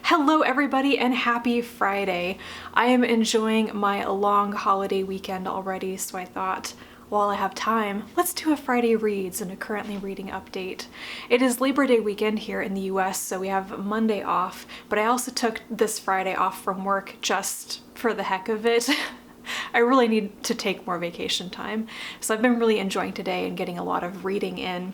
Hello everybody and happy Friday. I am enjoying my long holiday weekend already, so I thought while I have time, let's do a Friday Reads and a currently reading update. It is Labor Day weekend here in the US, so we have Monday off, but I also took this Friday off from work just for the heck of it. I really need to take more vacation time. So I've been really enjoying today and getting a lot of reading in.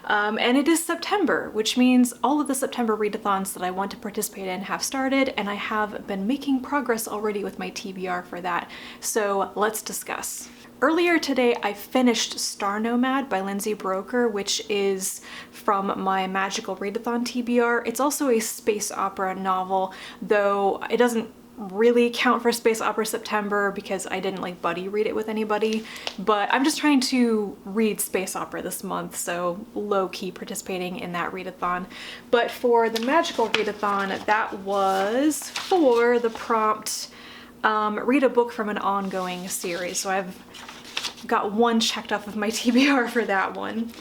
And it is September, which means all of the September readathons that I want to participate in have started, and I have been making progress already with my TBR for that. So let's discuss. Earlier today, I finished Star Nomad by Lindsay Broker, which is from my Magical Readathon TBR. It's also a space opera novel, though it doesn't really count for Space Opera September because I didn't like buddy read it with anybody, but I'm just trying to read space opera this month, so low-key participating in that readathon. But for the Magical Readathon, that was for the prompt, read a book from an ongoing series, so I've got one checked off of my TBR for that one.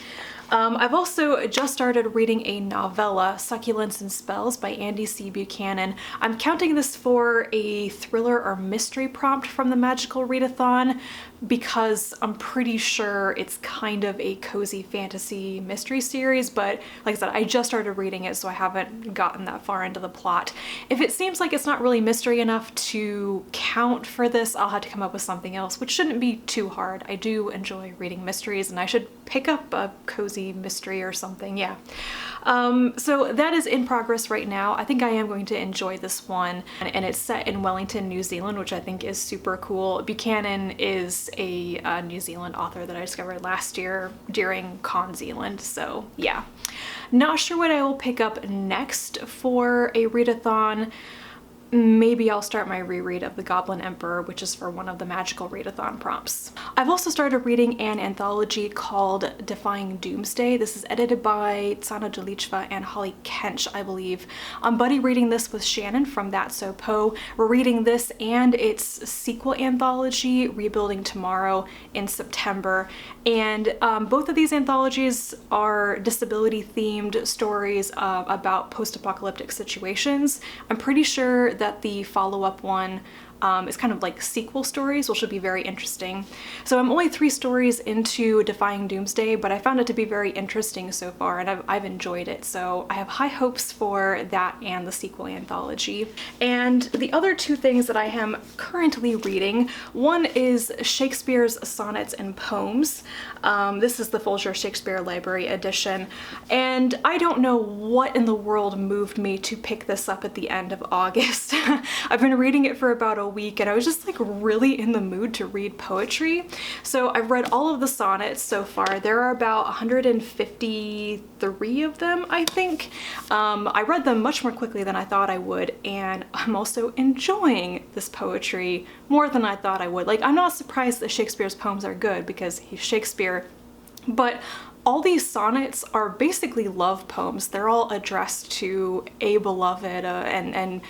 I've also just started reading a novella, Succulents and Spells by Andy C. Buchanan. I'm counting this for a thriller or mystery prompt from the Magical Readathon because I'm pretty sure it's kind of a cozy fantasy mystery series, but like I said, I just started reading it, so I haven't gotten that far into the plot. If it seems like it's not really mystery enough to count for this, I'll have to come up with something else, which shouldn't be too hard. I do enjoy reading mysteries, and I should pick up a cozy mystery or something, yeah. So that is in progress right now. I think I am going to enjoy this one, and it's set in Wellington, New Zealand, which I think is super cool. Buchanan is a New Zealand author that I discovered last year during Con Zealand, so yeah. Not sure what I will pick up next for a readathon. Maybe I'll start my reread of The Goblin Emperor, which is for one of the Magical Readathon prompts. I've also started reading an anthology called Defying Doomsday. This is edited by Tsana Delichva and Holly Kench, I believe. I'm buddy reading this with Shannon from That's So Poe. We're reading this and its sequel anthology, Rebuilding Tomorrow, in September. And both of these anthologies are disability-themed stories about post-apocalyptic situations. I'm pretty sure that the follow-up one is kind of like sequel stories, which should be very interesting. So I'm only 3 stories into Defying Doomsday, but I found it to be very interesting so far, and I've enjoyed it. So I have high hopes for that and the sequel anthology. And the other 2 things that I am currently reading, one is Shakespeare's Sonnets and Poems. This is the Folger Shakespeare Library edition, and I don't know what in the world moved me to pick this up at the end of August. I've been reading it for about a week, and I was just like really in the mood to read poetry. So I've read all of the sonnets so far. There are about 153 of them, I think. I read them much more quickly than I thought I would, and I'm also enjoying this poetry more than I thought I would. Like, I'm not surprised that Shakespeare's poems are good because he's Shakespeare, but all these sonnets are basically love poems. They're all addressed to a beloved and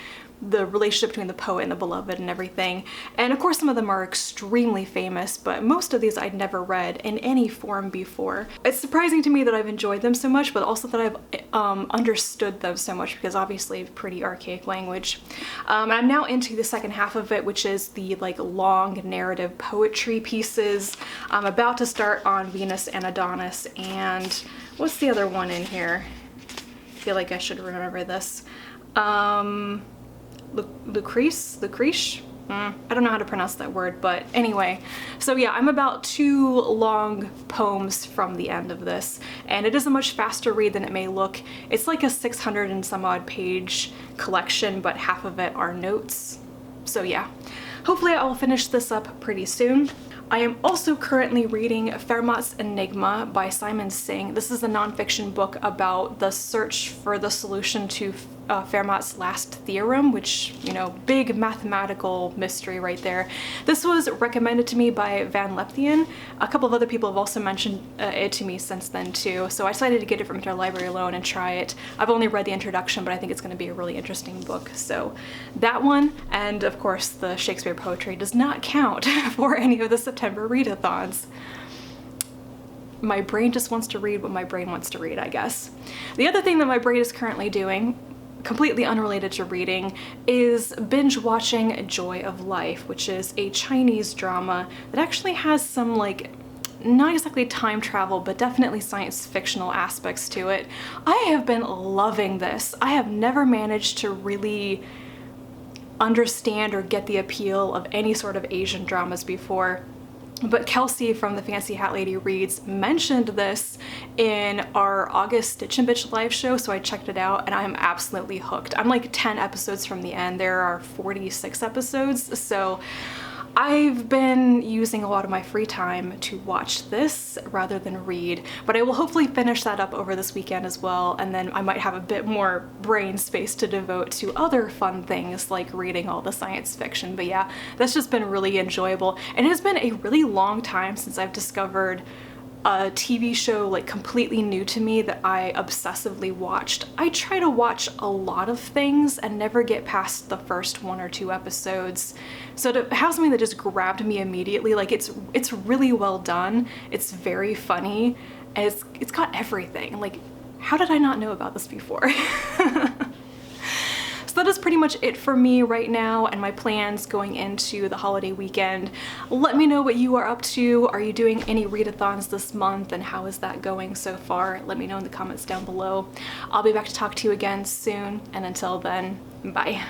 the relationship between the poet and the beloved and everything. And of course some of them are extremely famous, but most of these I'd never read in any form before. It's surprising to me that I've enjoyed them so much, but also that I've understood them so much, because obviously pretty archaic language. And I'm now into the second half of it, which is the like long narrative poetry pieces. I'm about to start on Venus and Adonis, and what's the other one in here? I feel like I should remember this. Lucrece? I don't know how to pronounce that word, but anyway. So yeah, I'm about 2 long poems from the end of this, and it is a much faster read than it may look. It's like a 600 and some odd page collection, but half of it are notes. So yeah, hopefully I will finish this up pretty soon. I am also currently reading Fermats Enigma by Simon Singh. This is a nonfiction book about the search for the solution to Fermat's last theorem, which, you know, big mathematical mystery right there. This was recommended to me by Van Lepthian. A couple of other people have also mentioned it to me since then too, so I decided to get it from Interlibrary Loan and try it. I've only read the introduction, but I think it's going to be a really interesting book. So that one, and of course the Shakespeare poetry, does not count for any of the September readathons. My brain just wants to read what my brain wants to read, I guess. The other thing that my brain is currently doing, completely unrelated to reading, is binge watching Joy of Life, which is a Chinese drama that actually has some like not exactly time travel, but definitely science fictional aspects to it. I have been loving this. I have never managed to really understand or get the appeal of any sort of Asian dramas before. But Kelsey from the Fancy Hat Lady Reads mentioned this in our August Stitch and Bitch live show, so I checked it out and I'm absolutely hooked. I'm like 10 episodes from the end. There are 46 episodes, so I've been using a lot of my free time to watch this rather than read, but I will hopefully finish that up over this weekend as well, and then I might have a bit more brain space to devote to other fun things like reading all the science fiction. But yeah, that's just been really enjoyable, and it has been a really long time since I've discovered a TV show like completely new to me that I obsessively watched. I try to watch a lot of things and never get past the first 1 or 2 episodes. So to have something that just grabbed me immediately, like it's really well done, it's very funny, and it's got everything. Like, how did I not know about this before? So that is pretty much it for me right now and my plans going into the holiday weekend. Let me know what you are up to. Are you doing any readathons this month, and how is that going so far? Let me know in the comments down below. I'll be back to talk to you again soon, and until then, bye.